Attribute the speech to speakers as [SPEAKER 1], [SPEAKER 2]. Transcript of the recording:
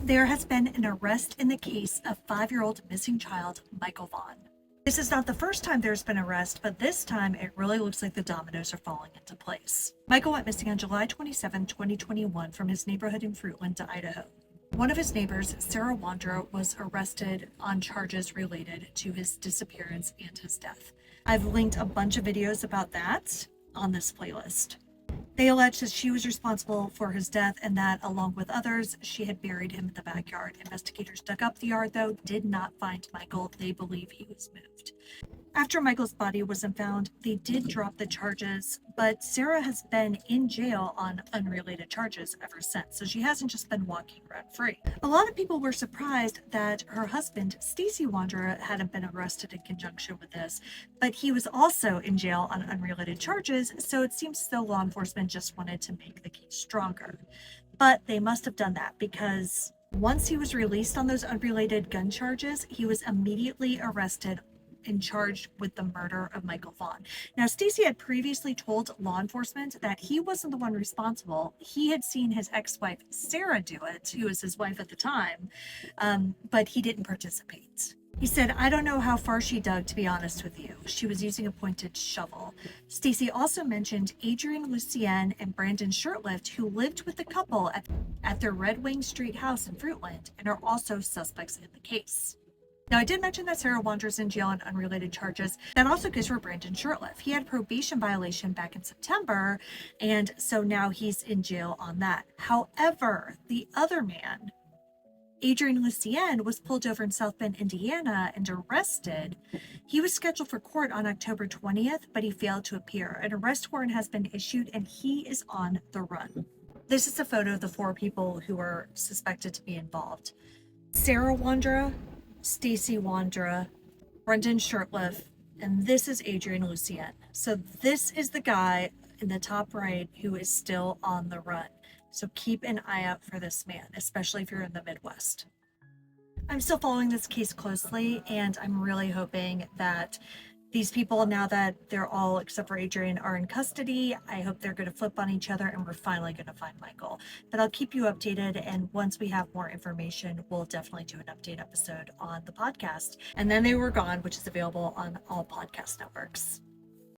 [SPEAKER 1] There has been an arrest in the case of 5-year-old missing child Michael Vaughan. This is not the first time there's been an arrest, but this time it really looks like the dominoes are falling into place. Michael went missing on July 27, 2021 from his neighborhood in Fruitland, Idaho. One of his neighbors, Stacey Wondra, was arrested on charges related to his disappearance and his death. I've linked a bunch of videos about that on this playlist. They alleged that she was responsible for his death and that, along with others, she had buried him in the backyard. Investigators dug up the yard, though, did not find Michael. They believe he was moved. After Michael's body wasn't found, they did drop the charges, but Sarah has been in jail on unrelated charges ever since, so she hasn't just been walking around free. A lot of people were surprised that her husband, Stacey Wondra, hadn't been arrested in conjunction with this, but he was also in jail on unrelated charges, so it seems as though law enforcement just wanted to make the case stronger. But they must have done that because once he was released on those unrelated gun charges, he was immediately arrested and charged with the murder of Michael Vaughan. Now, Stacey had previously told law enforcement that he wasn't the one responsible. He had seen his ex-wife, Sarah, do it, who was his wife at the time, but he didn't participate. He said, "I don't know how far she dug, to be honest with you. She was using a pointed shovel." Stacey also mentioned Adrienne Lucien and Brandon Shirtlift, who lived with the couple at their Red Wing Street house in Fruitland and are also suspects in the case. Now, I did mention that Sarah Wondra in jail on unrelated charges. That also goes for Brandon Shirtlift. He had a probation violation back in September, and so now he's in jail on that. However, the other man, Adrienne Lucien, was pulled over in South Bend, Indiana, and arrested. He was scheduled for court on October 20th, but he failed to appear. An arrest warrant has been issued, and he is on the run. This is a photo of the 4 people who are suspected to be involved. Sarah Wondra, Stacey Wondra, Brendan Shirtliff, and this is Adrienne Lucien. So this is the guy in the top right who is still on the run. So keep an eye out for this man, especially if you're in the Midwest. I'm still following this case closely, and I'm really hoping that these people, now that they're all, except for Adrienne, are in custody, I hope they're going to flip on each other and we're finally going to find Michael. But I'll keep you updated, and once we have more information, we'll definitely do an update episode on the podcast. And Then They Were Gone, which is available on all podcast networks.